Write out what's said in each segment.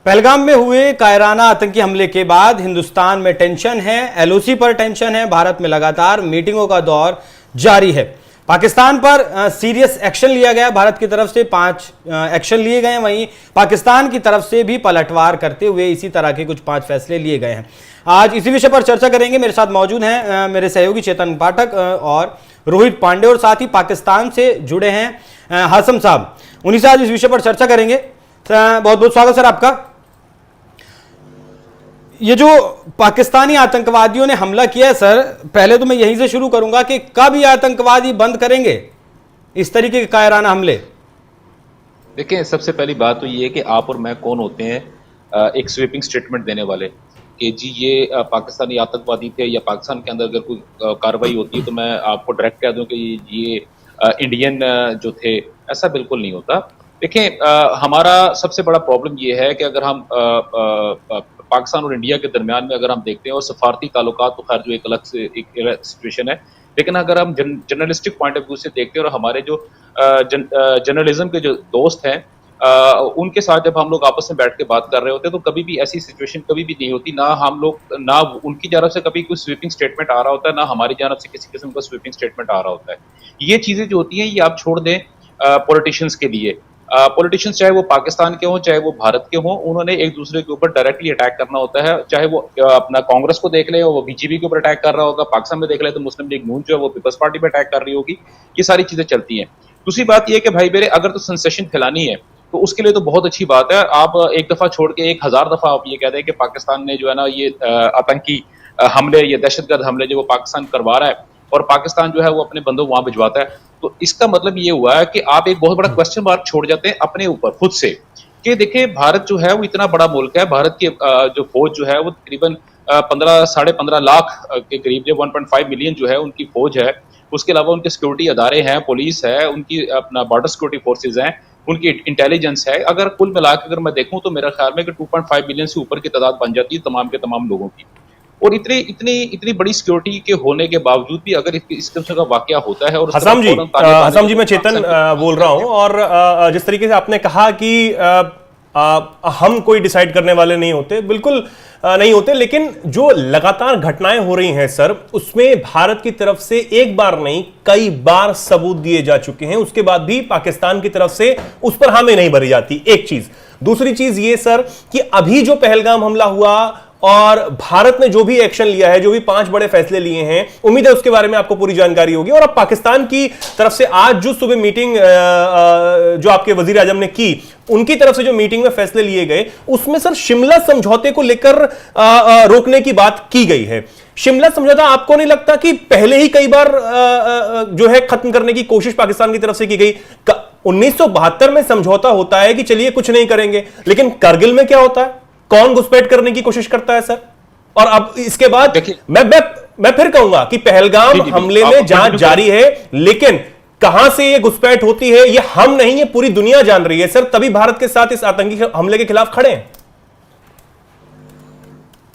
पहलगाम में हुए कायराना आतंकी हमले के बाद हिंदुस्तान में टेंशन है, एलओसी पर टेंशन है। भारत में लगातार मीटिंगों का दौर जारी है। पाकिस्तान पर सीरियस एक्शन लिया गया, भारत की तरफ से 5 एक्शन लिए गए हैं। वहीं पाकिस्तान की तरफ से भी पलटवार करते हुए इसी तरह के कुछ 5 फैसले लिए गए हैं। आज इसी विषय पर चर्चा करेंगे। मेरे साथ मौजूद हैं मेरे सहयोगी चेतन पाठक और रोहित पांडे, और साथ ही पाकिस्तान से जुड़े हैं हासम साहब। उन्हीं से आज इस विषय पर चर्चा करेंगे। बहुत बहुत स्वागत सर आपका। ये जो पाकिस्तानी आतंकवादियों ने हमला किया है सर, पहले तो मैं यहीं से शुरू करूंगा कि कब ये आतंकवादी बंद करेंगे इस तरीके के कायराना हमले? देखिए, सबसे पहली बात तो ये है कि आप और मैं कौन होते हैं एक स्वीपिंग स्टेटमेंट देने वाले कि जी ये पाकिस्तानी आतंकवादी थे या पाकिस्तान के अंदर अगर कोई कार्रवाई होती है तो मैं आपको डायरेक्ट कह दूं कि ये इंडियन जो थे। ऐसा बिल्कुल नहीं होता। देखिए, हमारा सबसे बड़ा प्रॉब्लम ये है कि अगर हम पाकिस्तान और इंडिया के दरमियान में अगर हम देखते हैं, और सफारती ताल्लुकात तो खैर जो एक अलग से एक सिचुएशन है, लेकिन अगर हम जर्नलिस्टिक पॉइंट ऑफ व्यू से देखते हैं और हमारे जो जर्नलिज्म के जो दोस्त हैं उनके साथ जब हम लोग आपस में बैठ के बात कर रहे होते हैं तो कभी भी ऐसी सिचुएशन कभी भी नहीं होती। ना हम लोग ना उनकी जानब से कभी कोई स्वीपिंग स्टेटमेंट आ रहा होता है, ना हमारी जानब से किसी किस्म का स्वीपिंग स्टेटमेंट आ रहा होता है। ये चीजें जो होती हैं ये आप छोड़ दें पॉलिटिशियंस के लिए। पॉलिटिशियंस चाहे वो पाकिस्तान के हों चाहे वो भारत के हों, उन्होंने एक दूसरे के ऊपर डायरेक्टली अटैक करना होता है। चाहे वो अपना कांग्रेस को देख ले, वो बीजेपी के ऊपर अटैक कर रहा होगा, पाकिस्तान में देख ले तो मुस्लिम लीग नून जो है वो पीपल्स पार्टी पे अटैक कर रही होगी। ये सारी चीजें चलती हैं। दूसरी बात यह है कि भाई मेरे अगर तो सेंसेशन फैलानी है तो उसके लिए तो बहुत अच्छी बात है। आप एक दफा छोड़ के 1000 दफा आप ये कहते हैं कि पाकिस्तान ने जो है ना ये आतंकी हमले, ये दहशतगर्द हमले जो वो पाकिस्तान करवा रहा है और पाकिस्तान जो है वो अपने बंदों वहां भिजवाता है, तो इसका मतलब ये हुआ है कि आप एक बहुत बड़ा क्वेश्चन मार्क छोड़ जाते हैं अपने ऊपर खुद से कि देखिए भारत जो है वो इतना बड़ा मुल्क है। भारत की जो फौज जो है वो तकरीबन 15-15.5 लाख के करीब, जो 1.5 मिलियन जो है उनकी फौज है। उसके अलावा उनके सिक्योरिटी अदारे हैं, पुलिस है, उनकी अपना बॉर्डर सिक्योरिटी फोर्सेज हैं, उनकी इंटेलिजेंस है। अगर कुल मिलाकर अगर मैं देखूं तो मेरा ख्याल में कि 2.5 मिलियन से ऊपर की तादाद बन जाती है तमाम के तमाम लोगों की। और इतनी इतनी इतनी बड़ी सिक्योरिटी के होने के बावजूद भी अगर इस किस्म का वाकया होता है। और हसम जी मैं चेतन बोल रहा हूं, और जिस तरीके से आपने कहा कि हम कोई डिसाइड करने वाले नहीं होते, बिल्कुल नहीं होते, लेकिन जो लगातार घटनाएं हो रही हैं सर, उसमें भारत की तरफ से एक बार नहीं कई बार सबूत दिए जा चुके हैं। उसके बाद भी पाकिस्तान की तरफ से उस पर हामी नहीं भरी जाती, एक चीज। दूसरी चीज ये सर कि अभी जो पहलगाम हमला हुआ और भारत ने जो भी एक्शन लिया है, जो भी 5 बड़े फैसले लिए हैं, उम्मीद है उसके बारे में आपको पूरी जानकारी होगी। और अब पाकिस्तान की तरफ से आज जो सुबह मीटिंग जो आपके वजीर आजम ने की, उनकी तरफ से जो मीटिंग में फैसले लिए गए, उसमें सर शिमला समझौते को लेकर रोकने की बात की गई है। शिमला समझौता आपको नहीं लगता कि पहले ही कई बार जो है खत्म करने की कोशिश पाकिस्तान की तरफ से की गई? 1972 में समझौता होता है कि चलिए कुछ नहीं करेंगे, लेकिन करगिल में क्या होता है? कौन घुसपैठ करने की कोशिश करता है सर? और अब इसके बाद मैं फिर कहूंगा कि पहलगाम हमले में जांच जारी है, लेकिन कहां से ये घुसपैठ होती है ये हम नहीं, ये पूरी दुनिया जान रही है सर। तभी भारत के साथ इस आतंकी हमले के खिलाफ खड़े हैं।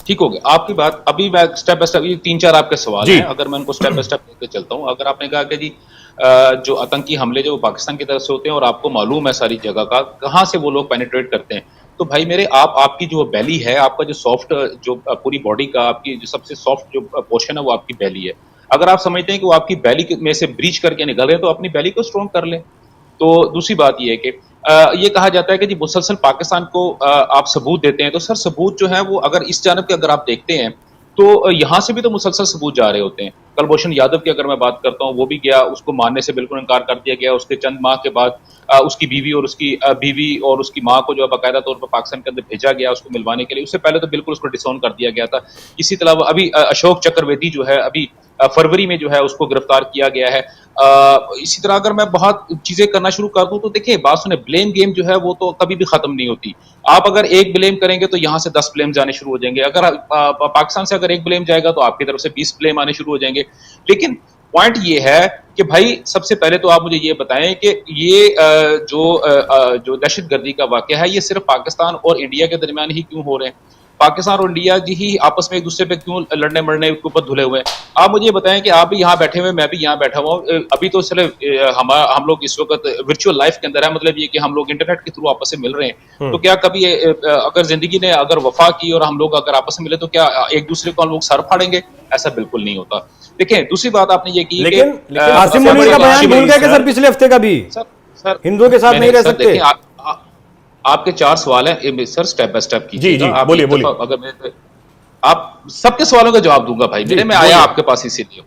ठीक हो गया आपकी बात। अभी मैं स्टेप बाय स्टेप, ये 3-4 आपके सवाल हैं, अगर मैं उनको स्टेप बाय स्टेप लेके चलता हूं। अगर आपने कहा कि जी जो आतंकी हमले जो पाकिस्तान की तरफ से होते हैं और आपको मालूम है सारी जगह का कहां से वो लोग पेनिट्रेट करते हैं, तो भाई मेरे आपकी जो बेली है, आपका जो सॉफ्ट, जो पूरी बॉडी का आपकी जो सबसे सॉफ्ट जो पोर्शन है वो आपकी बेली है। अगर आप समझते हैं कि वो आपकी बेली में से ब्रीच करके निकल रहे हैं तो अपनी बेली को स्ट्रॉन्ग कर लें। तो दूसरी बात ये है कि ये कहा जाता है कि जी मुसलसल पाकिस्तान को आप सबूत देते हैं, तो सर सबूत जो है वो अगर इस जानब के अगर आप देखते हैं तो यहां से भी तो मुसलसल सबूत जा रहे होते हैं। कुलभूषण यादव की अगर मैं बात करता हूं, वो भी गया, उसको मारने से बिल्कुल इनकार कर दिया गया। उसके चंद माह के बाद उसकी बीवी और उसकी मां को जो है बाकायदा तौर पर पाकिस्तान के अंदर भेजा गया उसको मिलवाने के लिए। उससे पहले तो बिल्कुल उसको डिसऑन कर दिया गया था। इसी तरह अभी अशोक चक्रवर्ती जो है अभी फरवरी में जो है उसको गिरफ्तार किया गया है। इसी तरह अगर मैं बहुत चीजें करना शुरू कर दूं तो देखिए बात सुने, ब्लेम गेम जो है वो तो कभी भी खत्म नहीं होती। आप अगर एक ब्लेम करेंगे तो यहां से 10 ब्लेम जाने शुरू हो जाएंगे। अगर पाकिस्तान से अगर एक ब्लेम जाएगा तो आपकी तरफ से 20 ब्लेम आने शुरू हो जाएंगे। लेकिन पॉइंट ये है कि भाई सबसे पहले तो आप मुझे ये बताएं कि ये जो दहशतगर्दी का वाकया है ये सिर्फ पाकिस्तान और इंडिया के दरमियान ही क्यों हो रहे हैं? पाकिस्तान और इंडिया जी ही आपस में एक दूसरे पे क्यों लड़ने मरने के ऊपर धुले हुए हैं? आप मुझे ये बताएं कि आप भी यहाँ बैठे हुए, मैं भी यहाँ बैठा हुआ हूँ। अभी तो चले हम लोग इस वक्त वर्चुअल लाइफ के अंदर है, मतलब ये कि हम लोग इंटरनेट के थ्रू आपस में मिल रहे हैं। तो क्या कभी अगर जिंदगी ने अगर वफा की और हम लोग अगर आपस में मिले तो क्या एक दूसरे को हम लोग सर फाड़ेंगे? ऐसा बिल्कुल नहीं होता। देखिए, दूसरी बात आपने ये की, लेकिन आसिम मुनीर का बयान भूल गए कि सर पिछले हफ्ते का भी सर हिंदुओं के साथ नहीं रह सकते। आपके 4 सवाल हैं सर, स्टेप बाय स्टेप कीजिएगा। जी, बोलिए बोलिए। अगर मैं आप सबके सवालों का जवाब दूंगा भाई, मेरे मैं आया आपके पास इसीलिए।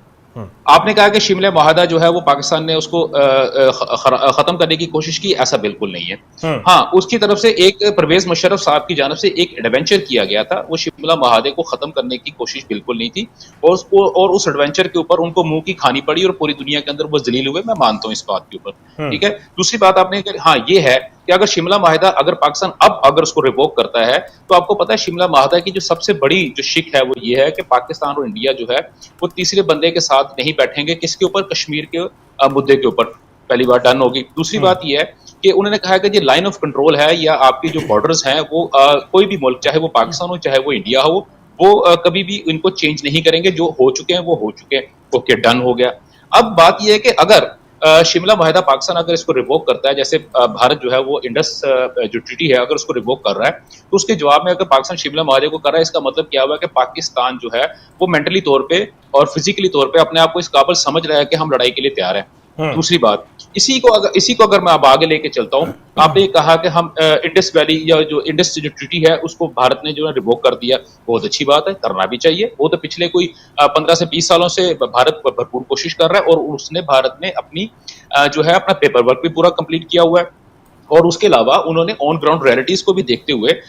आपने कहा कि शिमला मुआहदा जो है वो पाकिस्तान ने उसको खत्म करने की कोशिश की, ऐसा बिल्कुल नहीं है। हाँ, उसकी तरफ से एक परवेज मुशर्रफ साहब की जानब से एक एडवेंचर किया गया था, वो शिमला मुआहदे को खत्म करने की कोशिश बिल्कुल नहीं थी, और उस एडवेंचर के ऊपर उनको मुंह की खानी पड़ी और पूरी दुनिया के अंदर वो जलील हुए। मैं मानता हूँ इस बात के ऊपर, ठीक है। दूसरी बात आपने, हाँ ये है कि अगर शिमला मुआहदा अगर पाकिस्तान अब अगर उसको रिवोक करता है, तो आपको पता है शिमला मुआहदा की जो सबसे बड़ी जो शिक है वो ये है कि पाकिस्तान और इंडिया जो है वो तीसरे बंदे के साथ नहीं बैठेंगे। किसके ऊपर? कश्मीर के मुद्दे के ऊपर। पहली बात डन होगी। दूसरी बात ये है कि उन्होंने कहा कि ये लाइन ऑफ कंट्रोल है या आपकी जो बॉर्डर्स हैं वो कोई भी मुल्क, चाहे वो पाकिस्तान हो चाहे वो इंडिया हो, वो कभी भी इनको चेंज नहीं करेंगे। जो हो चुके हैं वो हो चुके हैं। ओके, डन हो गया। अब बात यह है कि अगर शिमला मुआहदा पाकिस्तान अगर इसको रिवोक करता है, जैसे भारत जो है वो इंडस जो ट्रीटी है अगर उसको रिवोक कर रहा है, तो उसके जवाब में अगर पाकिस्तान शिमला मुआहदे को कर रहा है, इसका मतलब क्या हुआ कि पाकिस्तान जो है वो मेंटली तौर पे और फिजिकली तौर पे अपने आप को इस काबिल समझ रहा है कि हम लड़ाई के लिए तैयार हैं। दूसरी बात, इसी को अगर मैं अब आगे लेके चलता हूँ, आपने ये कहा कि हम इंडस वैली या जो इंडस जो ट्रीटी है उसको भारत ने जो है रिवोक कर दिया। बहुत अच्छी बात है, करना भी चाहिए। वो तो पिछले कोई 15 से 20 सालों से भारत भरपूर कोशिश कर रहा है, और भारत ने अपनी जो है अपना पेपर वर्क भी पूरा कंप्लीट किया हुआ है। और उसके अलावा उन्होंने ऑन ग्राउंड रियलिटीज को भी देखते हुए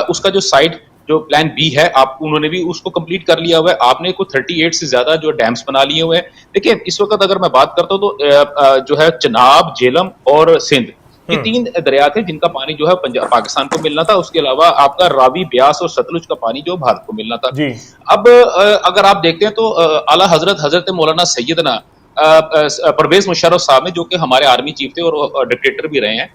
उसका जो साइट जो प्लान बी है उन्होंने भी उसको कंप्लीट कर लिया हुआ है। आपने कोई 38 से ज्यादा जो डैम्स बना लिए हुए हैं। देखिए, इस वक्त अगर मैं बात करता हूँ तो जो है चनाब, झेलम और सिंध, ये 3 दरिया थे जिनका पानी जो है पाकिस्तान को मिलना था। उसके अलावा आपका रावी, ब्यास और सतलुज का पानी जो भारत को मिलना था। अब अगर आप देखते हैं तो आला हजरत मौलाना सैयदना परवेज मुशर्रफ साहब ने, जो कि हमारे आर्मी चीफ थे और डिक्टेटर भी रहे हैं,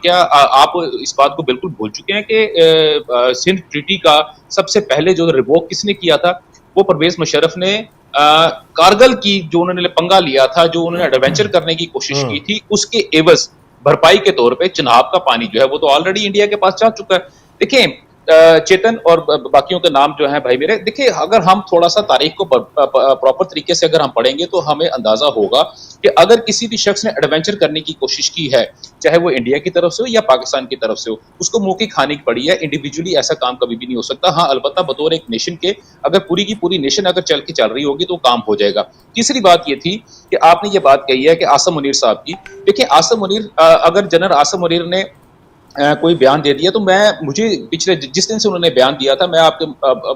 क्या आप इस बात को बिल्कुल भूल चुके हैं कि सिंध ट्रीटी का सबसे पहले जो रिवोक किसने किया था? वो परवेज मुशर्रफ ने कारगिल की जो उन्होंने पंगा लिया था, जो उन्होंने एडवेंचर करने की कोशिश की थी, उसके एवज भरपाई के तौर पे चनाब का पानी जो है वो तो ऑलरेडी इंडिया के पास जा चुका है। देखिए, चेतन और बाकियों के नाम जो है भाई मेरे, देखिए अगर हम थोड़ा सा तारीख को प्रॉपर तरीके से अगर हम पढ़ेंगे तो हमें अंदाजा होगा कि अगर किसी भी शख्स ने एडवेंचर करने की कोशिश की है, चाहे वो इंडिया की तरफ से हो या पाकिस्तान की तरफ से हो, उसको मुंह की खानी पड़ी है। इंडिविजुअली ऐसा काम कभी भी नहीं हो सकता। हाँ, अलबत्ता बतौर एक नेशन के अगर पूरी की पूरी नेशन अगर चल रही होगी तो काम हो जाएगा। तीसरी बात ये थी कि आपने ये बात कही है कि आसिम मुनीर साहब की। देखिए, आसिम मुनीर, अगर जनरल आसिम मुनीर ने कोई बयान दे दिया तो मुझे पिछले जिस दिन से उन्होंने बयान दिया था, मैं आपके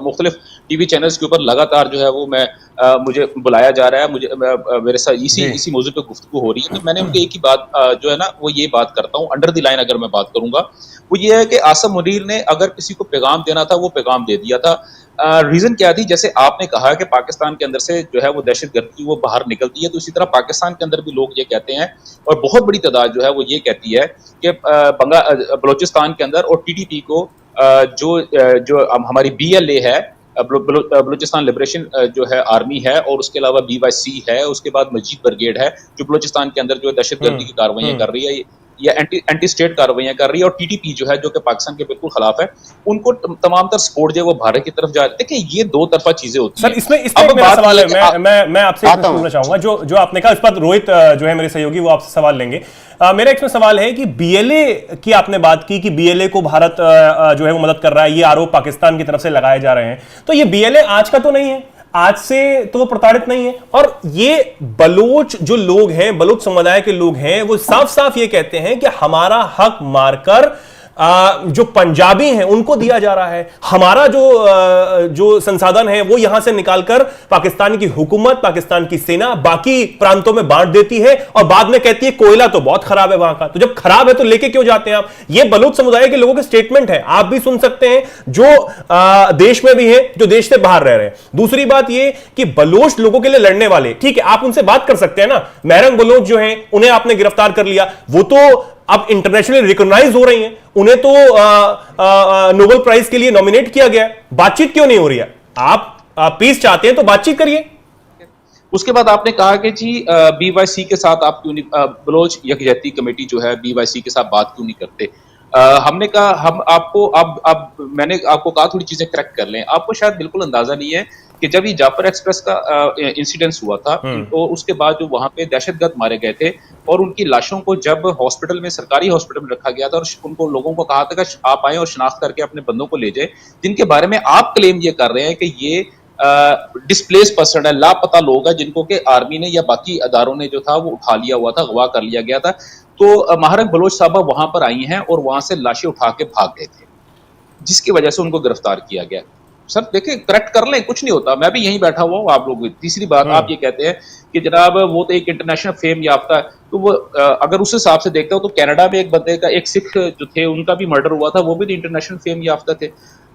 मुख्तलिफ टीवी चैनल्स के ऊपर लगातार जो है वो मुझे बुलाया जा रहा है, मुझे मेरे साथ इसी मौजू पे गुफ्तगू हो रही है। तो मैंने उनके एक ही बात जो है ना वो ये बात करता हूँ, अंडर द लाइन अगर मैं बात करूंगा वो ये है कि आसिम मुनीर ने अगर किसी को पैगाम देना था वो पैगाम दे दिया था। रीजन क्या थी? जैसे आपने कहा कि पाकिस्तान के अंदर से जो है वो दहशतगर्दी वो बाहर निकलती है, तो इसी तरह पाकिस्तान के अंदर भी लोग ये कहते हैं और बहुत बड़ी तादाद जो है वो ये कहती है कि बलोचिस्तान के अंदर और टीटीपी को जो हमारी BLA है, बलूचिस्तान लिबरेशन जो है आर्मी है, और उसके अलावा BYC है, उसके बाद मजीद ब्रिगेड है जो बलूचिस्तान के अंदर जो है दहशतगर्दी की कार्रवाइयां कर रही है या एंटी स्टेट कार्रवाइयां कर रही है, और TTP जो है जो कि पाकिस्तान के बिल्कुल खिलाफ है, उनको तमाम तर सपोर्ट जो है वो भारत की तरफ जा रही है। देखिए, ये 2 तरफा चीजें होती हैं। सर, इसमें मेरा सवाल है, मैं आपसे पूछना चाहूंगा, जो आपने कहा, इस पर रोहित जो है मेरे सहयोगी वो आपसे सवाल लेंगे। मेरा इसमें सवाल है कि BLA की आपने बात की कि BLA को भारत जो है वो मदद कर रहा है, ये आरोप पाकिस्तान की तरफ से लगाए जा रहे हैं। तो ये BLA आज का तो नहीं है, आज से तो वो प्रताड़ित नहीं है, और ये बलोच जो लोग हैं, बलोच समुदाय के लोग हैं, वो साफ साफ ये कहते हैं कि हमारा हक मारकर जो पंजाबी हैं उनको दिया जा रहा है, हमारा जो संसाधन है वो यहां से निकालकर पाकिस्तान की हुकूमत, पाकिस्तान की सेना बाकी प्रांतों में बांट देती है, और बाद में कहती है कोयला तो बहुत खराब है वहां का। तो जब खराब है तो लेके क्यों जाते हैं आप? ये बलूच समुदाय के लोगों के स्टेटमेंट है, आप भी सुन सकते हैं, जो देश में भी है, जो देश से बाहर रह रहे हैं। दूसरी बात ये कि बलोच लोगों के लिए लड़ने वाले, ठीक है, आप उनसे बात कर सकते हैं ना। महरंग बलोच जो है उन्हें आपने गिरफ्तार कर लिया, वो तो अब इंटरनेशनली रिकॉग्नाइज हो रही हैं, उन्हें तो नोबेल प्राइज के लिए नॉमिनेट किया गया। बातचीत क्यों नहीं हो रही है? आप पीस चाहते हैं तो बातचीत करिए। उसके बाद आपने कहा कि जी बीवाईसी के साथ आप क्यों नहीं, बलोच यकजहती कमेटी जो है बीवाईसी के साथ बात क्यों नहीं करते। हमने कहा हम आपको अब मैंने आपको कहा थोड़ी चीजें करेक्ट कर लें। आपको शायद बिल्कुल अंदाजा नहीं है कि जब ये जाफर एक्सप्रेस का इंसिडेंस हुआ था तो उसके बाद जो वहां पे दहशतगर्द मारे गए थे और उनकी लाशों को जब हॉस्पिटल में, सरकारी हॉस्पिटल में रखा गया था और उनको लोगों को कहा था कि आप आए और शिनाख्त करके अपने बंदों को ले जाए, जिनके बारे में आप क्लेम ये कर रहे हैं कि ये डिस्प्लेस पर्सन है, लापता लोग हैं जिनको कि आर्मी ने या बाकी अदारों ने जो था वो उठा लिया हुआ था, अगवा कर लिया गया था। तो महारक बलोच साहबा वहां पर आई हैं और वहां से लाशें उठा के भाग गए थे, जिसकी वजह से उनको गिरफ्तार किया गया। सर देखिए, करेक्ट कर लें, कुछ नहीं होता, मैं भी यहीं बैठा हुआ हूँ आप लोग। तीसरी बात, आप ये कहते हैं कि जनाब वो तो एक इंटरनेशनल फेम याफ्ता है, तो वो अगर उस हिसाब से देखते हो तो कनाडा में एक बंदे का, एक सिख जो थे उनका भी मर्डर हुआ था, वो भी इंटरनेशनल फेम याफ्ता थे।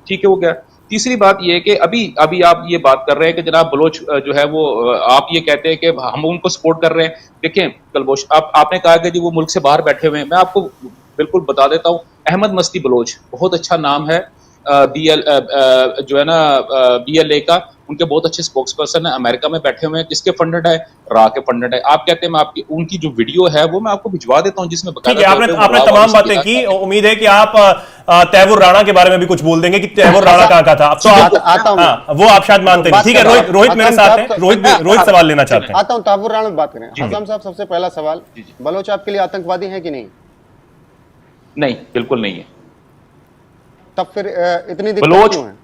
ठीक है, हो गया। तीसरी बात ये है कि अभी आप ये बात कर रहे हैं कि जनाब बलोच जो है वो, आप ये कहते हैं कि हम उनको सपोर्ट कर रहे हैं। देखें कलबोश, आपने कहा कि जी वो मुल्क से बाहर बैठे हुए हैं, मैं आपको बिल्कुल बता देता हूँ, अहमद मस्ती बलोच बहुत अच्छा नाम है, BL जो है ना BLA का, उनके बहुत अच्छे स्पोक्स पर्सन है, अमेरिका में बैठे हुए हैं। किसके फंडेड है? रा के फंडेड है। आप कहते हैं मैं आपकी उनकी जो वीडियो है वो मैं आपको भिजवा देता हूं जिसमें ठीक है, आपने तमाम बातें की। उम्मीद है कि आप तैमूर राणा के बारे में भी कुछ बोल देंगे कि तैमूर राणा कहाँ का था। अब तो आता हूं, वो आप शायद मानते नहीं। ठीक है, रोहित मेरे साथ है, रोहित सवाल लेना चाहते हैं। आता हूं, तैमूर राणा में बात करें। आजम साहब, सबसे पहला सवाल, बलोच आपके लिए आतंकवादी है कि नहीं? नहीं, बिल्कुल नहीं है। तब फिर इतनी दिक्कत क्यों है?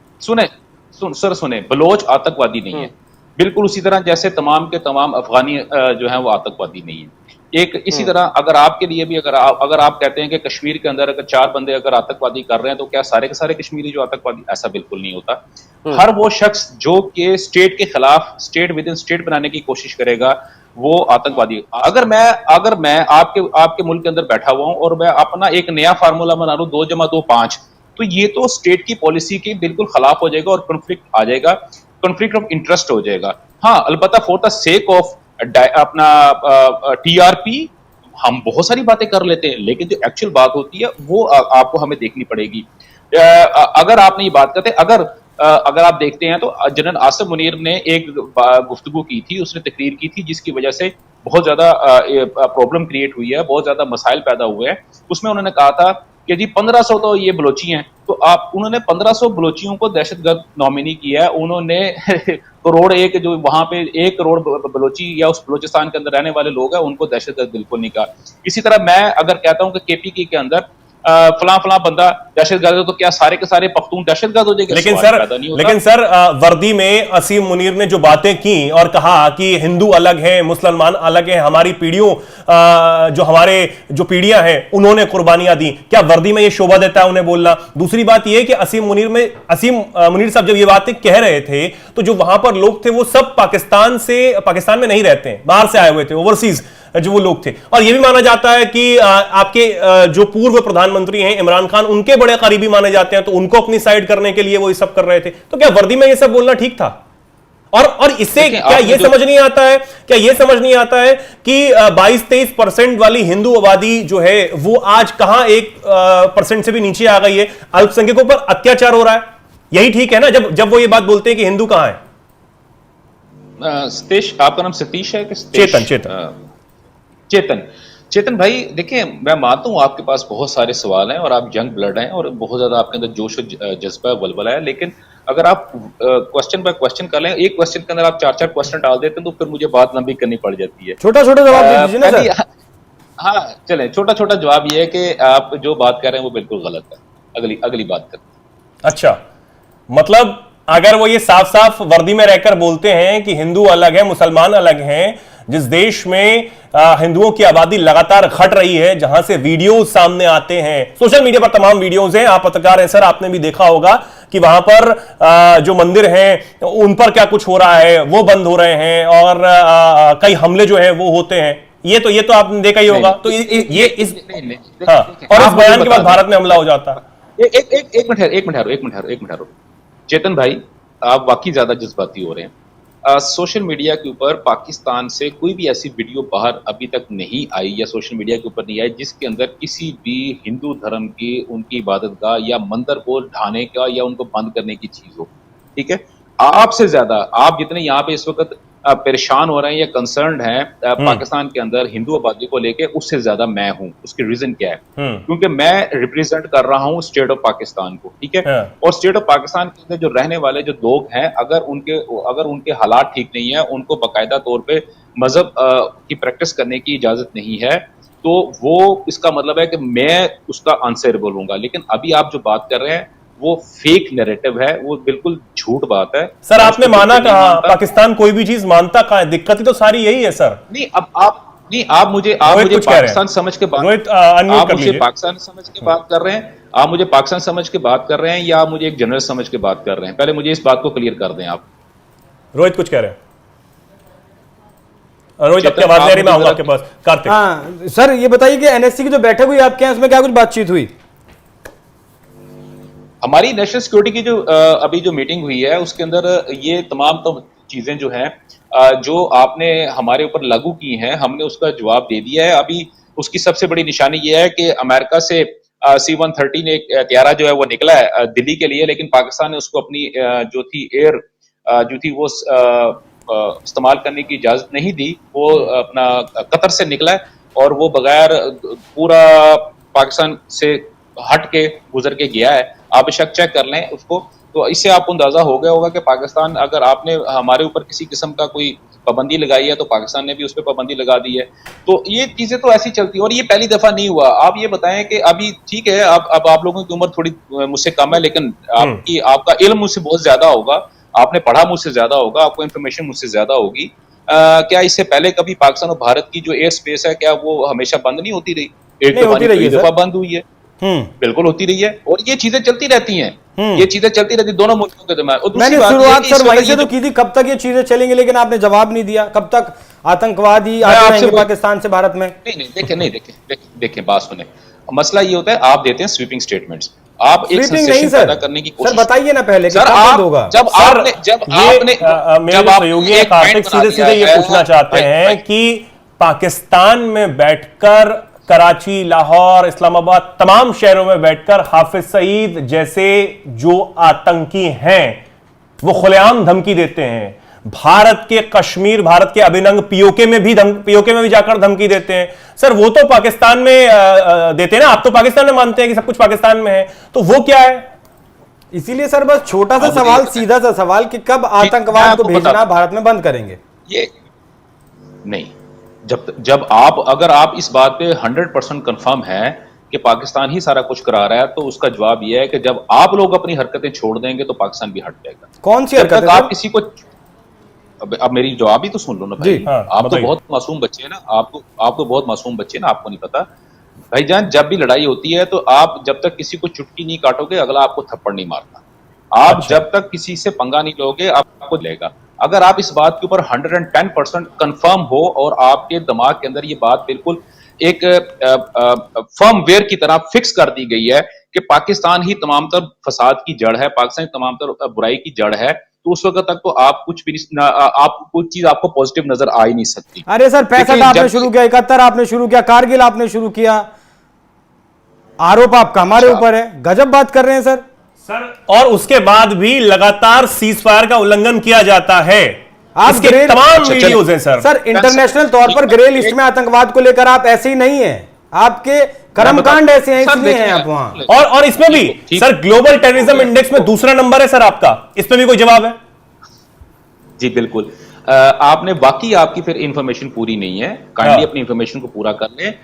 सुने, बलोच आतंकवादी नहीं है, बिल्कुल उसी तरह जैसे तमाम के तमाम अफगानी जो है वो आतंकवादी नहीं है। एक इसी तरह अगर आपके लिए भी अगर आप कहते हैं कि कश्मीर के अंदर अगर 4 बंदे अगर आतंकवादी कर रहे हैं तो क्या सारे के सारे कश्मीरी जो आतंकवादी? ऐसा बिल्कुल नहीं होता। हर वो शख्स जो कि स्टेट के खिलाफ स्टेट विद इन स्टेट बनाने की कोशिश करेगा वो आतंकवादी। अगर मैं आपके मुल्क के अंदर बैठा हुआ हूं और मैं अपना एक नया फार्मूला बना लूं 2 + 2 = 5, तो ये तो स्टेट की पॉलिसी के बिल्कुल खिलाफ हो जाएगा और कॉन्फ्लिक्ट आ जाएगा, कॉन्फ्लिक्ट ऑफ इंटरेस्ट हो जाएगा। हाँ, अलबत्ता फॉर द सेक ऑफ अपना TRP हम बहुत सारी बातें कर लेते हैं, लेकिन जो एक्चुअल बात होती है वो आपको हमें देखनी पड़ेगी। अगर आपने ये बात करते, अगर आप देखते हैं तो जनरल आसिम मुनीर ने एक गुफ्तगू की थी, उसने तकरीर की थी जिसकी वजह से बहुत ज्यादा प्रॉब्लम क्रिएट हुई है, बहुत ज्यादा मसाइल पैदा हुए हैं। उसमें उन्होंने कहा था कि जी 1500 तो ये बलोची हैं, तो उन्होंने 1500 बलोचियों को दहशतगर्द नॉमिनी किया है। उन्होंने करोड़ एक जो वहां पे 1 करोड़ बलोची या उस बलोचिस्तान के अंदर रहने वाले लोग हैं उनको दहशतगर्द बिल्कुल नहीं कहा। इसी तरह मैं अगर कहता हूं कि KPK के अंदर फला बंदा दहशतगर्द है तो क्या सारे के सारे पख्तून दहशतगर्द हो जाएंगे? लेकिन सर वर्दी में असीम मुनीर ने जो बातें की और कहा कि हिंदू अलग हैं, मुसलमान अलग हैं, हमारी पीढ़ियों जो हमारे जो पीढ़ियां हैं उन्होंने कुर्बानियां दी, क्या वर्दी में ये शोभा देता है उन्हें बोलना? दूसरी बात यह कि असीम मुनीर साहब जब ये बातें कह रहे थे तो जो वहां पर लोग थे वो सब पाकिस्तान में नहीं रहते हैं, बाहर से आए हुए थे, ओवरसीज जो वो लोग थे। और यह भी माना जाता है कि आपके जो पूर्व प्रधानमंत्री हैं इमरान खान, उनके बड़े करीबी माने जाते हैं, तो उनको अपनी साइड करने के लिए वो ये सब कर रहे थे। तो क्या वर्दी में ये सब बोलना ठीक था? और इससे क्या ये समझ नहीं आता है कि 22-23% वाली हिंदू आबादी जो है वो आज कहां 1% से भी नीचे आ गई है, अल्पसंख्यकों पर अत्याचार हो रहा है? यही ठीक है ना जब वो ये बात बोलते हैं कि हिंदू कहां है? सतीश, आपका नाम सतीश है कि चेतन भाई, देखिए मैं मानता हूं आपके पास बहुत सारे सवाल हैं और आप यंग ब्लड हैं और बहुत ज्यादा आपके अंदर जोश और जज्बा वलवला है, लेकिन अगर आप क्वेश्चन बाय क्वेश्चन कर लें, एक क्वेश्चन के अंदर आप 4-4 क्वेश्चन डाल देते हैं तो फिर मुझे बात लंबी करनी पड़ जाती है। छोटा जवाब दे दीजिए ना सर। हाँ चलें, छोटा जवाब ये है कि आप जो बात कर रहे हैं वो बिल्कुल गलत है। अगली बात करते हैं। अच्छा, मतलब अगर वो ये साफ साफ वर्दी में रहकर बोलते हैं कि हिंदू अलग है, मुसलमान अलग हैं, जिस देश में हिंदुओं की आबादी लगातार घट रही है, जहां से वीडियोस सामने आते हैं, सोशल मीडिया पर तमाम वीडियोस हैं, आप पत्रकार हैं सर, आपने भी देखा होगा कि वहां पर जो मंदिर हैं उन पर क्या कुछ हो रहा है, वो बंद हो रहे हैं और कई हमले जो है वो होते हैं। ये तो आपने देखा ही होगा। तो ये इस हाँ, और इस बयान के बाद भारत में हमला हो जाता है। एक मिनट चेतन भाई, आप वाकई ज्यादा जज्बाती हो रहे हैं। सोशल मीडिया के ऊपर पाकिस्तान से कोई भी ऐसी वीडियो बाहर अभी तक नहीं आई या सोशल मीडिया के ऊपर नहीं आई जिसके अंदर किसी भी हिंदू धर्म की उनकी इबादतगाह या मंदिर को ढाने का या उनको बंद करने की चीज हो। ठीक है, आपसे ज्यादा आप जितने यहाँ पे इस वक्त परेशान हो रहे हैं या कंसर्न हैं पाकिस्तान के अंदर हिंदू आबादी को लेके, उससे ज्यादा मैं हूं। उसकी रीजन क्या है? क्योंकि मैं रिप्रेजेंट कर रहा हूं स्टेट ऑफ पाकिस्तान को। ठीक है, और स्टेट ऑफ पाकिस्तान के अंदर जो रहने वाले जो लोग हैं, अगर उनके हालात ठीक नहीं है, उनको बाकायदा तौर पे मजहब की प्रैक्टिस करने की इजाजत नहीं है, तो वो इसका मतलब है कि मैं उसका आंसरेबल होऊंगा। लेकिन अभी आप जो बात कर रहे हैं वो फेक नैरेटिव है, वो बिल्कुल झूठ बात है। सर आपने माना कहा पाकिस्तान कोई भी चीज मानता कहां है? दिक्कत ही तो सारी यही है सर। नहीं, अब आप मुझे पाकिस्तान समझ के बात आप मुझे पाकिस्तान समझ के बात कर रहे हैं, आप मुझे पाकिस्तान समझ के बात कर रहे हैं या आप मुझे एक जनरल समझ के बात कर रहे हैं? पहले मुझे इस बात को क्लियर कर दें आप। रोहित कुछ कह रहे हैं? रोहित आपकी आवाज नहीं आ रही, मैं आऊंगा आपके पास। कार्तिक। हाँ सर, ये बताइए कि एनएससी की जो बैठक हुई आपके यहाँ, उसमें क्या कुछ बातचीत हुई? हमारी नेशनल सिक्योरिटी की जो अभी जो मीटिंग हुई है उसके अंदर ये तमाम तो चीजें जो हैं जो आपने हमारे ऊपर लागू की हैं, हमने उसका जवाब दे दिया है। अभी उसकी सबसे बड़ी निशानी ये है कि अमेरिका से C-130 एक त्यारा जो है वो निकला है दिल्ली के लिए, लेकिन पाकिस्तान ने उसको अपनी जो थी एयर जो थी वो इस्तेमाल करने की इजाजत नहीं दी। वो अपना कतर से निकला है और वो बगैर पूरा पाकिस्तान से हट के गुजर के गया है। आप बेशक चेक कर लें उसको, तो इससे आपको अंदाजा हो गया होगा कि पाकिस्तान, अगर आपने हमारे ऊपर किसी किस्म का कोई पाबंदी लगाई है तो पाकिस्तान ने भी उस पर पाबंदी लगा दी है। तो ये चीजें तो ऐसी चलती है और ये पहली दफा नहीं हुआ। आप ये बताएं कि अभी ठीक है, अब आप लोगों की उम्र थोड़ी मुझसे कम है, लेकिन आपका इल्म मुझसे बहुत ज्यादा होगा, आपने पढ़ा मुझसे ज्यादा होगा, आपको इन्फॉर्मेशन मुझसे ज्यादा होगी। क्या इससे पहले कभी पाकिस्तान और भारत की जो एयर स्पेस है, क्या वो हमेशा बंद नहीं होती रही? एक दफा बंद हुई है, बिल्कुल होती रही है, और ये चीजें चलती रहती हैं। ये चीजें चलती रहती दोनों मुल्कों के दरमियान। मैंने शुरुआत सर वहीं से तो की थी, कब तक ये चीजें चलेंगी, लेकिन आपने जवाब नहीं दिया। कब तक आतंकवादी आते रहेंगे पाकिस्तान से भारत में? नहीं, देखें बात सुने, मसला ये होता है आप देते हैं स्वीपिंग स्टेटमेंट्स, आप एक सेंसेशन पैदा करने की कोशिश। सर बताइए ना पहले सर, आप होगा जब सहयोगी कार्तिक सीधे ये पूछना चाहते हैं कि पाकिस्तान में बैठकर कराची, लाहौर, इस्लामाबाद, तमाम शहरों में बैठकर हाफिज सईद जैसे जो आतंकी हैं वो खुलेआम धमकी देते हैं। भारत के कश्मीर, भारत के अभिनंग पीओके में भी जाकर धमकी देते हैं। सर वो तो पाकिस्तान में देते हैं ना, आप तो पाकिस्तान में मानते हैं कि सब कुछ पाकिस्तान में है, तो वो क्या है? इसीलिए सर बस छोटा सा सवाल, सीधा सा सवाल कि कब आतंकवाद को भेजना भारत में बंद करेंगे? ये नहीं, अगर आप इस बात पे 100% कंफर्म है कि पाकिस्तान ही सारा कुछ करा रहा है, तो उसका जवाब यह है कि जब आप लोग अपनी हरकतें छोड़ देंगे तो पाकिस्तान भी हट जाएगा। कौन सी हरकत? आप किसी को अब मेरी जवाब ही तो सुन लो ना भाई। आप तो बहुत मासूम बच्चे हैं ना, आप तो बहुत मासूम बच्चे हैं ना, आपको नहीं पता भाईजान। जब भी लड़ाई होती है तो आप जब तक किसी को चुटकी नहीं काटोगे, अगला आपको थप्पड़ नहीं मारता। आप जब तक किसी से पंगा नहीं लोगे, आपको लेगा। अगर आप इस बात के ऊपर 110% कंफर्म हो और आपके दिमाग के अंदर ये बात बिल्कुल एक फर्मवेयर की तरह फिक्स कर दी गई है कि पाकिस्तान ही तमाम तर फसाद की जड़ है, पाकिस्तान तमाम तर बुराई की जड़ है, तो उस वक्त तक तो आप कुछ भी आप कुछ चीज आपको पॉजिटिव नजर आ ही नहीं सकती। अरे सर 65 आपने शुरू किया, 71 आपने शुरू किया, कारगिल आपने शुरू किया, आरोप आपका हमारे ऊपर है। गजब बात कर रहे हैं सर। और उसके बाद भी लगातार सीज फायर का उल्लंघन किया जाता है। आपके तमाम वीडियोज हैं सर। सर इंटरनेशनल तौर पर ग्रे लिस्ट में आतंकवाद को लेकर आप ऐसे ही नहीं है, आपके कर्मकांड ऐसे हैं, इसलिए हैं आप वहां। और इसमें भी सर ग्लोबल टेररिज्म इंडेक्स में दूसरा नंबर है सर आपका, इस पे भी कोई जवाब है? जी बिल्कुल। आपने बाकी आपकी फिर इंफॉर्मेशन पूरी नहीं है, काइंडली अपनी इंफॉर्मेशन को पूरा कर लें।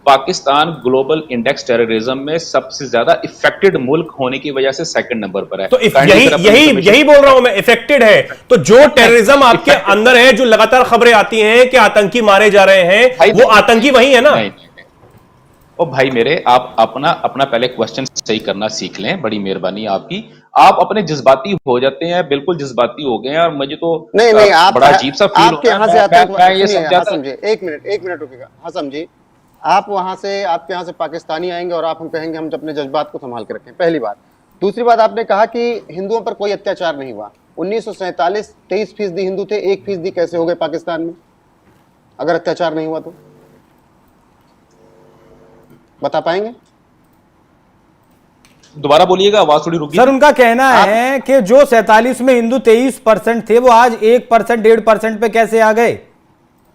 पाकिस्तान ग्लोबल इंडेक्स टेररिज्म में सबसे ज्यादा इफेक्टेड मुल्क होने की वजह से सेकंड नंबर पर है। तो यही बोल रहा हूं मैं, इफेक्टेड है। तो जो टेररिज्म आपके अंदर है, जो लगातार खबरें आती हैं कि आतंकी मारे जा रहे हैं, वो आतंकी वही है ना? ओ भाई मेरे, आप अपना पहले क्वेश्चन सही करना सीख लें, बड़ी मेहरबानी आपकी। आप अपने जज्बाती हो जाते हैं, बिल्कुल जज्बाती हो गए हैं, और मुझे तो नहीं आप बड़ा अजीब सा फील आपके यहाँ से आता है। समझे, एक मिनट रुकिएगा। हाँ समझिए, आप वहां से, आपके यहाँ से पाकिस्तानी आएंगे और आप हम कहेंगे हम अपने जज्बात को संभाल के रखें, पहली बात। दूसरी बात, आपने कहा कि हिंदुओं पर कोई अत्याचार नहीं हुआ। 1947 23% हिंदू थे, 1% कैसे हो गए पाकिस्तान में, अगर अत्याचार नहीं हुआ तो? बता पाएंगे? दोबारा बोलिएगा, आवाज थोड़ी रुकी। सर उनका कहना है कि जो 47 में हिंदू 23% थे वो आज 1%, 1.5% पे कैसे आ गए?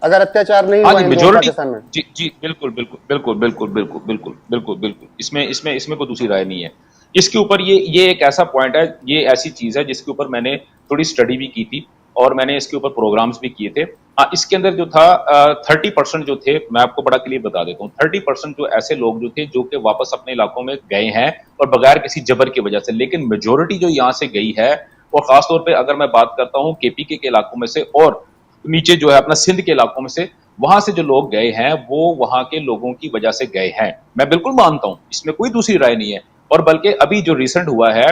अगर अत्याचार नहीं हुआ मेजोरिटी पाकिस्तान में। जी बिल्कुल बिल्कुल बिल्कुल बिल्कुल बिल्कुल बिल्कुल बिल्कुल बिल्कुल इसमें कोई दूसरी राय नहीं है। इसके ऊपर ये एक ऐसा पॉइंट है, ये ऐसी चीज है जिसके ऊपर मैंने थोड़ी स्टडी भी की थी और मैंने इसके ऊपर प्रोग्राम्स भी किए थे। इसके अंदर जो था 30% जो थे, मैं आपको बड़ा क्लियर बता देता हूँ, 30% जो ऐसे लोग जो थे जो कि वापस अपने इलाकों में गए हैं और बगैर किसी जबर की वजह से, लेकिन मेजोरिटी जो यहाँ से गई है, और खासतौर पर अगर मैं बात करता हूँ केपीके के इलाकों में से और नीचे जो है अपना सिंध के इलाकों में से, वहां से जो लोग गए हैं वो वहां के लोगों की वजह से गए हैं। मैं बिल्कुल मानता हूं, इसमें कोई दूसरी राय नहीं है। और बल्कि अभी जो रिसेंट हुआ है,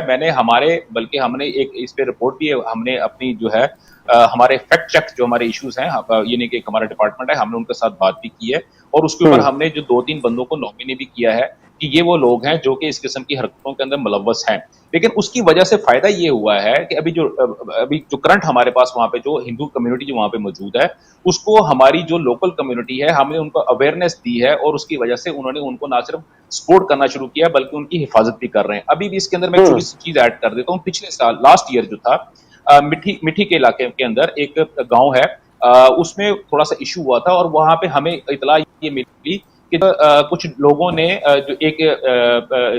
बल्कि हमने एक इस पे रिपोर्ट भी हमने अपनी जो है हमारे फैक्ट चेक जो हमारे इश्यूज हैं, ये नहीं कि हमारा डिपार्टमेंट है, हमने उनके साथ बात भी की है और उसके ऊपर हमने जो 2-3 बंदों को नॉमिनी भी किया है कि ये वो लोग हैं जो कि इस किस्म की हरकतों के अंदर मुलव्वस हैं। लेकिन उसकी वजह से फायदा ये हुआ है कि अभी जो करंट हमारे पास वहां पे जो हिंदू कम्युनिटी जो वहां पे मौजूद है, उसको हमारी जो लोकल कम्युनिटी है, हमने उनको अवेयरनेस दी है और उसकी वजह से उन्होंने उनको ना सिर्फ सपोर्ट करना शुरू किया बल्कि उनकी हिफाजत भी कर रहे हैं। अभी भी इसके अंदर मैं छोटी सी चीज ऐड कर देता हूँ। पिछले साल लास्ट ईयर जो था, मिठी के इलाके के अंदर एक गाँव है, उसमें थोड़ा सा इशू हुआ था और वहां पे हमें इतला ये मिली कि कुछ लोगों ने जो एक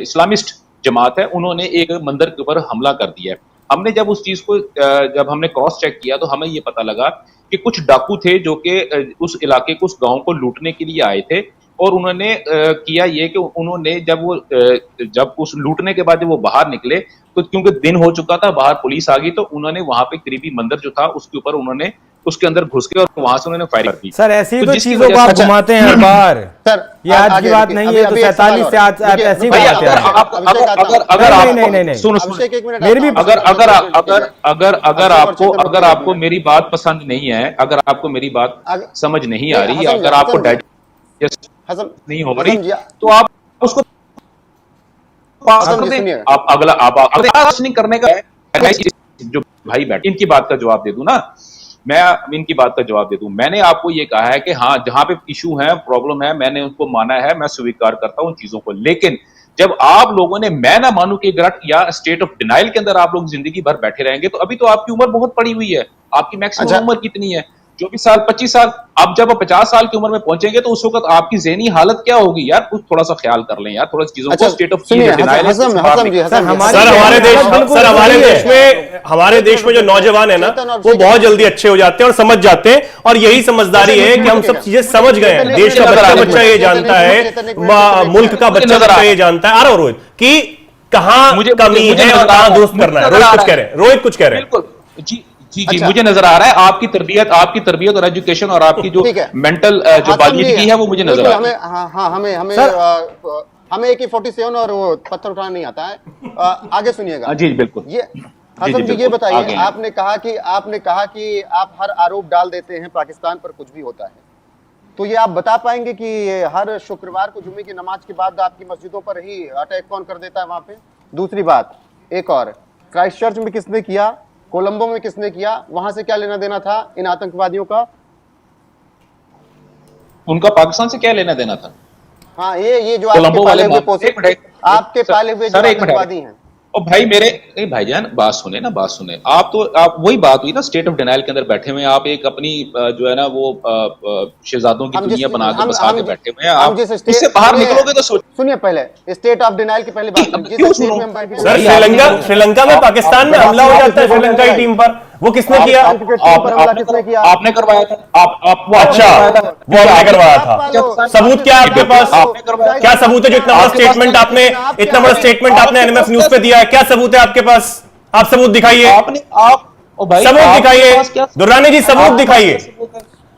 इस्लामिस्ट जमात है, उन्होंने एक मंदिर के ऊपर हमला कर दिया है। हमने जब उस चीज को जब हमने क्रॉस चेक किया तो हमें ये पता लगा कि कुछ डाकू थे जो कि उस इलाके को, उस गांव को लूटने के लिए आए थे और उन्होंने किया ये कि उन्होंने जब उस लूटने के बाद जब वो बाहर निकले तो क्योंकि दिन हो चुका था, बाहर पुलिस आ गई, तो उन्होंने वहां पे करीबी मंदिर जो था उसके ऊपर उन्होंने उसके अंदर घुस के और वहां से उन्होंने फायरिंग कर दी। सर ऐसी तो चीजों को आप घुमाते हैं हर बार। सर ये आज की बात नहीं है, तो 47 से आज ऐसी बात है। नहीं सुनो, मेरी भी अगर आपको मेरी बात पसंद नहीं है, अगर आपको मेरी बात समझ नहीं आ रही, अगर आपको डाइजेस्ट नहीं हो रही, तो आप उसको पास कर दें। आप अगला नहीं करने का जो भाई बैठे, इनकी बात का जवाब दे दूं ना, मैं इनकी बात का जवाब दे दूं। मैंने आपको ये कहा है कि हाँ, जहां पे इशू है, प्रॉब्लम है, मैंने उनको माना है, मैं स्वीकार करता हूं उन चीजों को। लेकिन जब आप लोगों ने, मैं ना मानू कि ग्रट या स्टेट ऑफ डिनाइल के अंदर आप लोग जिंदगी भर बैठे रहेंगे, तो अभी तो आपकी उम्र बहुत पड़ी हुई है। आपकी मैक्सिमम उम्र कितनी है? 24 साल, 25 साल। अब जब 50 साल की उम्र में पहुंचेंगे तो उस वक्त आपकी ज़हनी हालत क्या होगी यार? कुछ थोड़ा सा ख्याल कर लें यार, थोड़ा चीजों को स्टेट ऑफ हमारे देश में जो नौजवान है ना, वो बहुत जल्दी अच्छे हो जाते हैं और समझ जाते हैं, और यही समझदारी है कि हम सब चीजें समझ गए हैं। देश का बच्चा ये जानता है, मुल्क का बच्चा ये जानता है, आ रहा रोहित, कि कहां कमी है और कहां दुरुस्त करना है। रोहित कुछ कह रहे हैं। जी, मुझे नजर आ रहा है आपकी तरबियत और एजुकेशन और आपकी जो मेंटल जो बाजीदगी है वो मुझे नजर आ रही है। हमें AK-47 और वो पत्थर उठाना नहीं आता है। आगे सुनिएगा। जी बिल्कुल। ये हसन जी, ये बताइए, आपने कहा कि आप हर आरोप डाल देते हैं पाकिस्तान पर कुछ भी होता है, तो ये आप बता पाएंगे कि हर शुक्रवार को जुम्मे की नमाज के बाद आपकी मस्जिदों पर ही अटैक कौन कर देता है वहां पे? दूसरी बात, एक और, क्राइस्ट चर्च में किसने किया, कोलंबो में किसने किया, वहां से क्या लेना देना था इन आतंकवादियों का? उनका पाकिस्तान से क्या लेना देना था? हाँ, ये जो आपके पाले हुए जो आतंकवादी हैं। और भाई मेरे भाईजान, बात सुने। आप वही बात हुई ना, स्टेट ऑफ डिनाइल के अंदर बैठे हुए हैं आप, एक अपनी जो है ना वो शहजादों की दुनिया बना के बसा के बैठे हुए हैं। आप इससे बाहर निकलोगे तो सुनिए, पहले स्टेट ऑफ डिनाइल की पहले बात। श्रीलंका में पाकिस्तान में हमला हो जाता है श्रीलंका की टीम पर, वो किसने किया? आपने करवाया था। अच्छा, वो आपने करवाया था। सबूत क्या है आपके पास? क्या सबूत है जो इतना बड़ा स्टेटमेंट आपने एनएमएफ न्यूज पे दिया है? क्या सबूत है आपके पास? आप सबूत दिखाइए, सबूत दिखाइए। दुर्रानी जी, सबूत दिखाइए।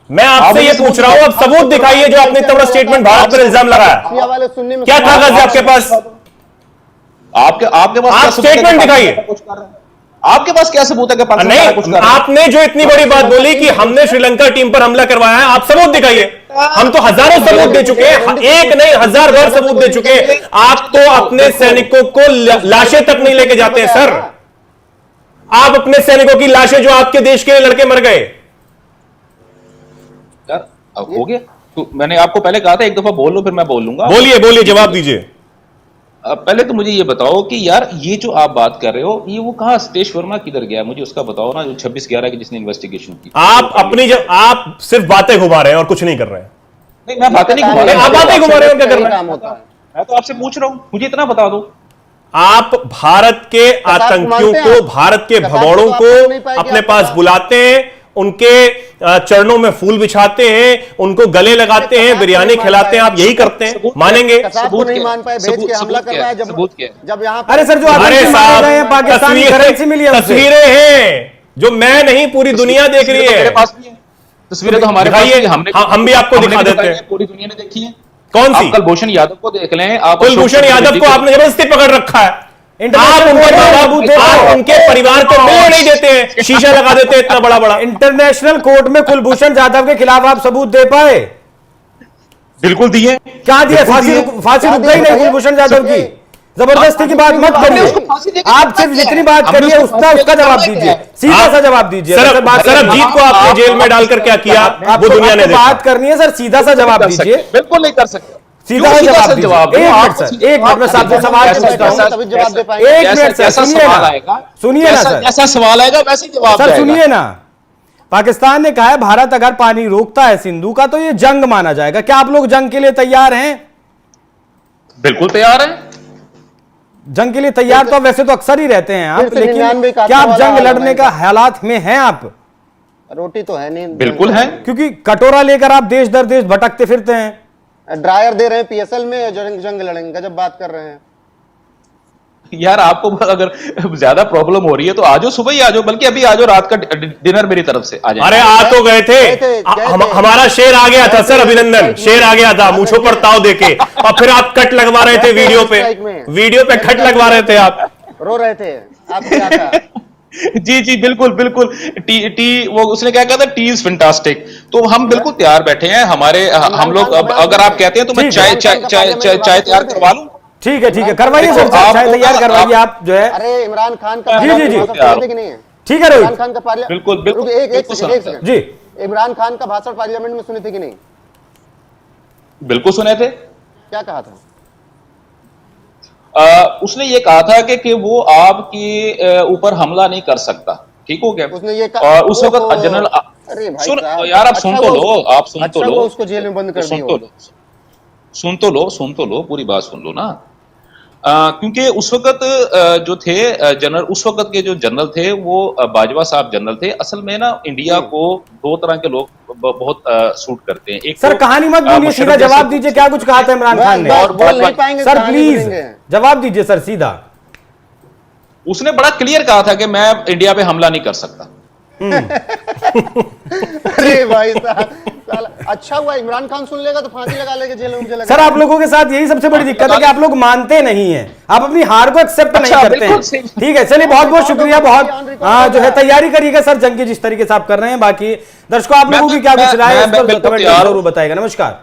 मैं आपसे ये पूछ रहा हूं, अब सबूत दिखाइए जो आपने इतना बड़ा स्टेटमेंट भारत पर इल्जाम लगाया। क्या कागज है आपके पास? आपके पास आप स्टेटमेंट दिखाइए। आपके पास क्या सबूत है कि नहीं, आपने जो इतनी बड़ी बात बोली कि हमने श्रीलंका टीम पर हमला करवाया है, आप सबूत दिखाइए। हम तो हजारों सबूत दे चुके हैं, एक नहीं 1000 बार सबूत दे चुके हैं। आप तो अपने सैनिकों को लाशें तक नहीं लेके जाते हैं सर। आप अपने सैनिकों की लाशें जो आपके देश के लिए लड़के मर गए। यार अब हो गया, तो मैंने आपको पहले कहा था एक दफा बोल लो फिर मैं बोल लूंगा। बोलिए बोलिए, जवाब दीजिए। पहले तो मुझे ये बताओ कि यार ये जो आप बात कर रहे हो ये वो कहाँ सतीश वर्मा किधर गया, मुझे उसका बताओ ना, जो 26/11 की जिसने इन्वेस्टिगेशन की। आप सिर्फ बातें घुमा रहे हैं और कुछ नहीं कर रहे हैं। नहीं मैं बातें नहीं घुमा रहा, आप बातें घुमा रहे हो, क्या कर रहे काम होता है। मैं तो आपसे पूछ रहा हूँ, मुझे इतना बता दो। आप भारत के आतंकियों को, भारत के भगोड़ों को अपने पास बुलाते हैं, उनके चरणों में फूल बिछाते हैं, उनको गले लगाते हैं, बिरयानी खिलाते हैं, आप यही करते हैं, मानेंगे? सबूत नहीं मान पाए, भेज के हमला कर रहा है। जब यहाँ अरे सर, जो अरे साहब पाकिस्तान करेंसी मिली है, तस्वीरें हैं जो मैं नहीं पूरी दुनिया देख रही है। तस्वीरें तो हमारे पास हैं, हम भी आपको दिखा देते हैं। पूरी दुनिया ने देखी है। कौन सी? कुलभूषण यादव को देख लें आप। कुलभूषण यादव को आपने जबरदस्ती पकड़ रखा है। आप उनके परिवार को मिलने नहीं देते हैं, शीशा लगा देते हैं इतना बड़ा बड़ा। इंटरनेशनल कोर्ट में कुलभूषण यादव के खिलाफ आप सबूत दे पाए? बिल्कुल दिए। क्या दिए? फांसी रुक गई नहीं कुलभूषण यादव की। जबरदस्ती की बात मत करिए, आप सिर्फ जितनी बात करिए उसका जवाब दीजिए, सीधा सा जवाब दीजिए। सरबजीत को आपने जेल में डालकर क्या किया वो दुनिया ने बात करनी है सर, सीधा सा जवाब दीजिए। बिल्कुल नहीं कर सकते, सीधा जवाब दीजिए। एक मिनट सर, एक मिनट में आपसे सवाल पूछता हूं, तभी जवाब दे पाएंगे। एक मिनट सर, सुनिए ना सर, ऐसा सवाल आएगा वैसे जवाब सर सुनिए ना। पाकिस्तान ने कहा है भारत अगर पानी रोकता है सिंधु का तो ये जंग माना जाएगा। क्या आप लोग जंग के लिए तैयार हैं? बिल्कुल तैयार है। जंग के लिए तैयार तो वैसे तो अक्सर ही रहते हैं आप, लेकिन क्या आप जंग लड़ने का हालात में हैं आप? रोटी तो है नहीं। बिल्कुल है, क्योंकि कटोरा लेकर आप देश दर देश भटकते फिरते हैं। ड्रायर दे रहे हैं पीएसएल में, जंग लड़ेंगे, जब बात कर रहे हैं। यार आपको अगर ज्यादा प्रॉब्लम हो रही है तो आजो, सुबह ही आजो, बल्कि अभी आजो, रात का डिनर मेरी तरफ से आ जाए। अरे आ तो गए थे, हमारा शेर आ गया था सर, अभिनंदन, शेर आ गया था मूंछों पर ताव देके, और फिर आप कट लगवा रहे थे वीडियो पे कट लगवा रहे थे, आप रो रहे थे। आप क्या था? जी जी बिल्कुल बिल्कुल। टी वो उसने क्या कहा था, टी इज फैंटास्टिक। तो हम बिल्कुल तैयार बैठे हैं, हमारे हम लोग, अगर आप कहते हैं तो मैं चाय तैयार करवा लूं। ठीक है करवाइए सर, चाय तैयार करवाइए आप जो है। अरे इमरान खान का जी नहीं है, ठीक है रोहित, इमरान खान का बिल्कुल एक सेकंड जी, इमरान खान का भाषण पार्लियामेंट में सुने थे कि नहीं? बिल्कुल सुने थे। क्या कहा था? उसने ये कहा था कि वो आपके ऊपर हमला नहीं कर सकता। ठीक हो गया? उसने ये कहा, और उस वक्त जनरल, अरे भाई सुन साहब, यार, आप सुन तो लो, आप सुन तो लो, उसको जेल में बंद कर दिया। सुन तो लो, पूरी बात सुन लो ना। क्योंकि उस वक्त जो थे जनरल, उस वक्त के जो जनरल थे वो बाजवा साहब जनरल थे। असल में ना इंडिया को दो तरह के लोग बहुत सूट करते हैं। एक सर तो, कहानी मत बोलिए, सीधा जवाब दीजिए, क्या कुछ कहा था इमरान खान ने? और बोल नहीं पाएंगे सर प्लीज जवाब दीजिए सर सीधा। उसने बड़ा क्लियर कहा था कि मैं इंडिया पे हमला नहीं कर सकता। अरे भाई साहब, अच्छा हुआ इमरान खान सुन लेगा तो फांसी लगा लेगा जेल में, मुझे लगा। सर आप लोगों के साथ यही सबसे बड़ी दिक्कत है कि आप लोग मानते नहीं हैं, आप अपनी हार को एक्सेप्ट नहीं करते हैं। ठीक है, चलिए बहुत बहुत शुक्रिया, बहुत जो है तैयारी करिएगा सर जंग की जिस तरीके से आप कर रहे हैं। बाकी दर्शकों आप लोगों की क्या कुछ राय है इस पर कमेंट जरूर बताएगा। नमस्कार।